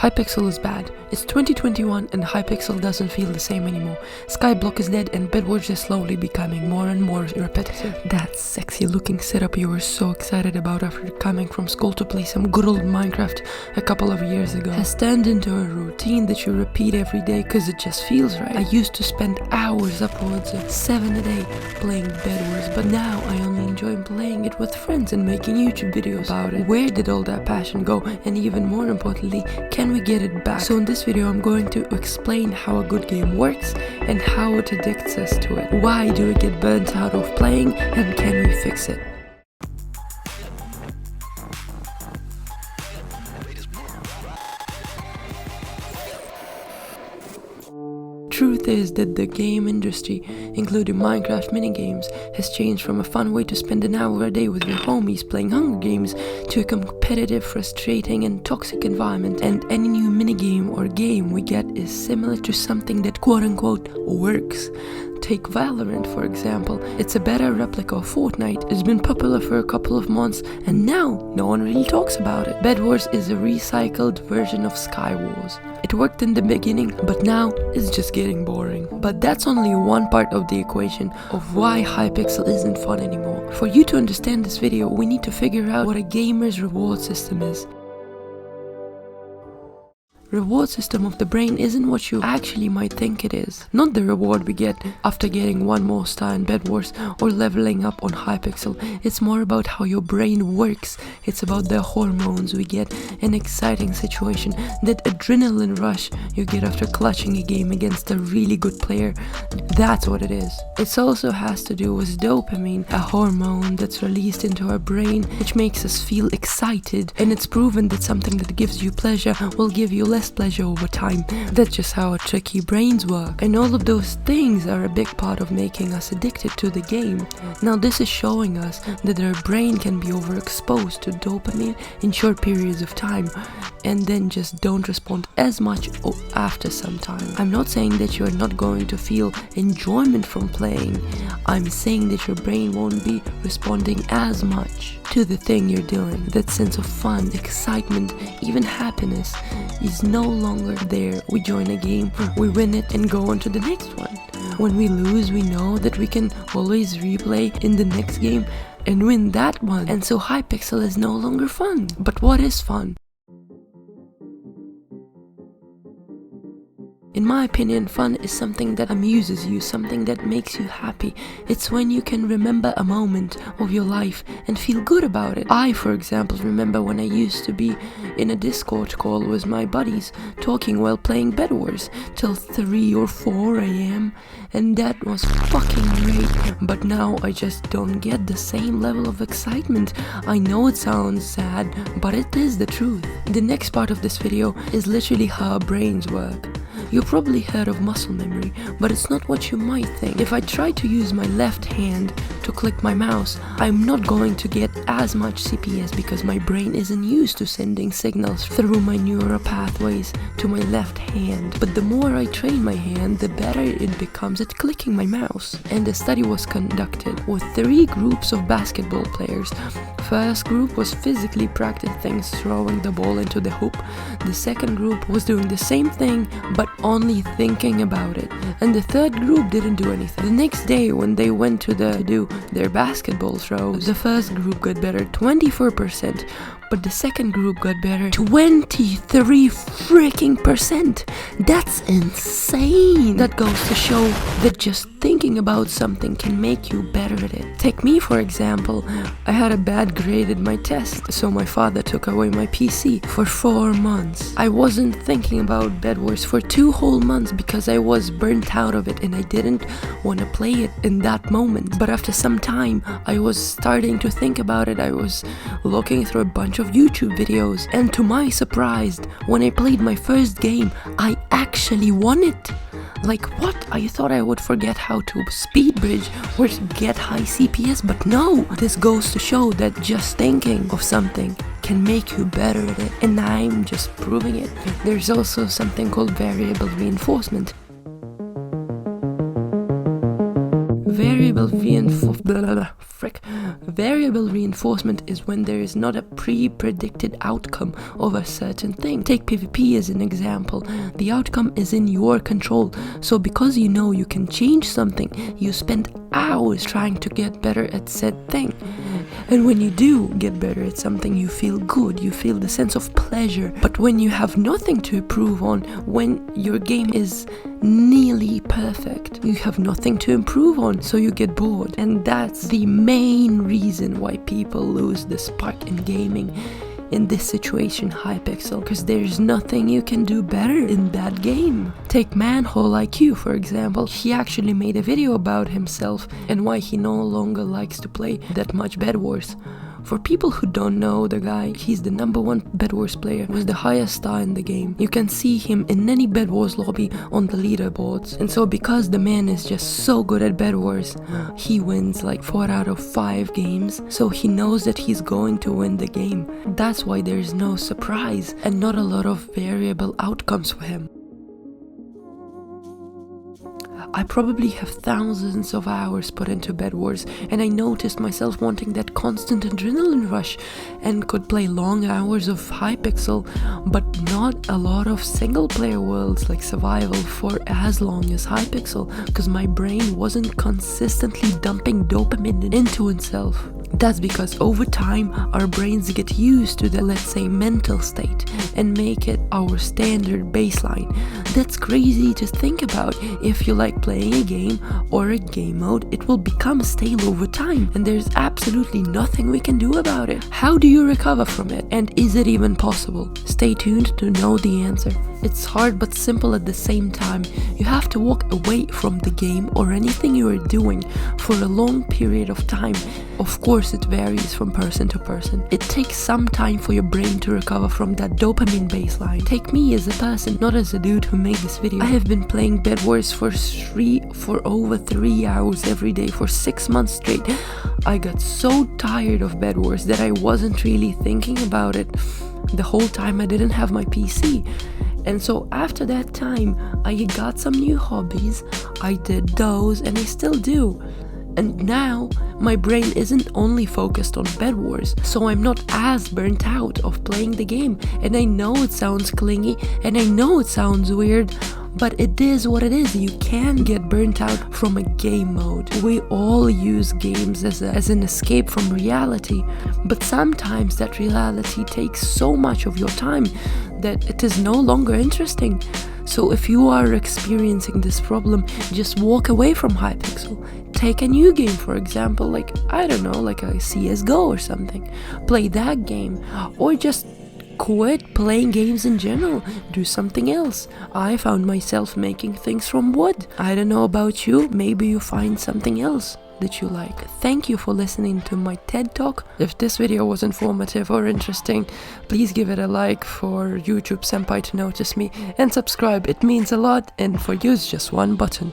Hypixel is bad. It's 2021 and Hypixel doesn't feel the same anymore. Skyblock is dead and Bedwars is slowly becoming more and more repetitive. That sexy looking setup you were so excited about after coming from school to play some good old Minecraft a couple of years ago has turned into a routine that you repeat every day because it just feels right. I used to spend hours, upwards of 7 a day, playing Bedwars, but now I only enjoy playing it with friends and making YouTube videos about it. Where did all that passion go? And even more importantly, can we get it back? So in this video I'm going to explain how a good game works and how it addicts us to it. Why do we get burnt out of playing and can we fix it? Truth is that the game industry, including Minecraft minigames, has changed from a fun way to spend an hour a day with your homies playing Hunger Games to a competitive, frustrating and toxic environment, and any new minigame or game we get is similar to something that quote-unquote works. Take Valorant for example. It's a better replica of Fortnite. It's been popular for a couple of months and now no one really talks about it. Bedwars is a recycled version of Skywars. It worked in the beginning, but now it's just getting boring. But that's only one part of the equation of why Hypixel isn't fun anymore. For you to understand this video, we need to figure out what a gamer's reward system is. Reward system of the brain isn't what you actually might think it is. Not the reward we get after getting one more star in Bedwars or leveling up on Hypixel. It's more about how your brain works. It's about the hormones we get, an exciting situation, that adrenaline rush you get after clutching a game against a really good player. That's what it is. It also has to do with dopamine, a hormone that's released into our brain which makes us feel excited, and it's proven that something that gives you pleasure will give you less pleasure over time. That's just how our tricky brains work, and all of those things are a big part of making us addicted to the game. Now this is showing us that our brain can be overexposed to dopamine in short periods of time and then just don't respond as much after some time. I'm not saying that you are not going to feel enjoyment from playing. I'm saying that your brain won't be responding as much to the thing you're doing. That sense of fun, excitement, even happiness is no longer there. We join a game, we win it and go on to the next one. When we lose, we know that we can always replay in the next game and win that one. And so Hypixel is no longer fun. But what is fun? In my opinion, fun is something that amuses you, something that makes you happy. It's when you can remember a moment of your life and feel good about it. I, for example, remember when I used to be in a Discord call with my buddies, talking while playing Bedwars till 3 or 4 a.m. and that was fucking great. But now I just don't get the same level of excitement. I know it sounds sad, but it is the truth. The next part of this video is literally how our brains work. You've probably heard of muscle memory, but it's not what you might think. If I try to use my left hand to click my mouse, I'm not going to get as much CPS because my brain isn't used to sending signals through my neural pathways to my left hand. But the more I train my hand, the better it becomes at clicking my mouse. And a study was conducted with 3 groups of basketball players. First group was physically practicing things, throwing the ball into the hoop. The second group was doing the same thing, but only thinking about it. And the third group didn't do anything. The next day when they went to do their basketball throws, the first group got better 24%, but the second group got better 23 freaking %. That's insane. That goes to show that just thinking about something can make you better at it. Take me for example. I had a bad grade in my test, so my father took away my PC for 4 months. I wasn't thinking about Bedwars for 2 whole months because I was burnt out of it and I didn't want to play it in that moment. But after some time, I was starting to think about it. I was looking through a bunch of YouTube videos, and to my surprise, when I played my first game, I actually won it. Like what? I thought I would forget how to speed bridge or to get high CPS, but no! This goes to show that just thinking of something can make you better at it, and I'm just proving it. There's also something called variable reinforcement. Variable variable reinforcement is when there is not a pre-predicted outcome of a certain thing. Take PvP as an example. The outcome is in your control, so because you know you can change something, you spend hours trying to get better at said thing. And when you do get better at something, you feel good, you feel the sense of pleasure. But when you have nothing to improve on, when your game is nearly perfect, you have nothing to improve on, so you get bored. And that's the main reason why people lose the spark in gaming. In this situation, Hypixel, because there's nothing you can do better in that game. Take Manhole IQ for example. He actually made a video about himself and why he no longer likes to play that much Bedwars. For people who don't know the guy, he's the #1 Bedwars player with the highest star in the game. You can see him in any Bedwars lobby on the leaderboards. And so because the man is just so good at Bedwars, he wins like 4 out of 5 games, so he knows that he's going to win the game. That's why there's no surprise and not a lot of variable outcomes for him. I probably have thousands of hours put into Bedwars, and I noticed myself wanting that constant adrenaline rush and could play long hours of Hypixel, but not a lot of single player worlds like survival for as long as Hypixel, because my brain wasn't consistently dumping dopamine into itself. That's because over time our brains get used to the, let's say, mental state and make it our standard baseline. That's crazy to think about. If you like playing a game or a game mode, it will become stale over time, and there's absolutely nothing we can do about it. How do you recover from it? And is it even possible? Stay tuned to know the answer. It's hard but simple at the same time. You have to walk away from the game or anything you are doing for a long period of time. Of course, it varies from person to person. It takes some time for your brain to recover from that dopamine baseline. Take me as a person, not as a dude who made this video. I have been playing Bedwars for over 3 hours every day for 6 months straight. I got so tired of Bedwars that I wasn't really thinking about it. The whole time I didn't have my PC. And so after that time, I got some new hobbies, I did those, and I still do. And now, my brain isn't only focused on Bedwars, so I'm not as burnt out of playing the game. And I know it sounds clingy, and I know it sounds weird, but it is what it is. You can get burnt out from a game mode. We all use games as an escape from reality, but sometimes that reality takes so much of your time that it is no longer interesting. So if you are experiencing this problem, just walk away from Hypixel. Take a new game, for example, like, I don't know, like a CSGO or something. Play that game, or just quit playing games in general. Do something else. I found myself making things from wood. I don't know about you, maybe you find something else that you like. Thank you for listening to my TED Talk. If this video was informative or interesting, please give it a like for YouTube Senpai to notice me, and subscribe. It means a lot, and for you it's just one button.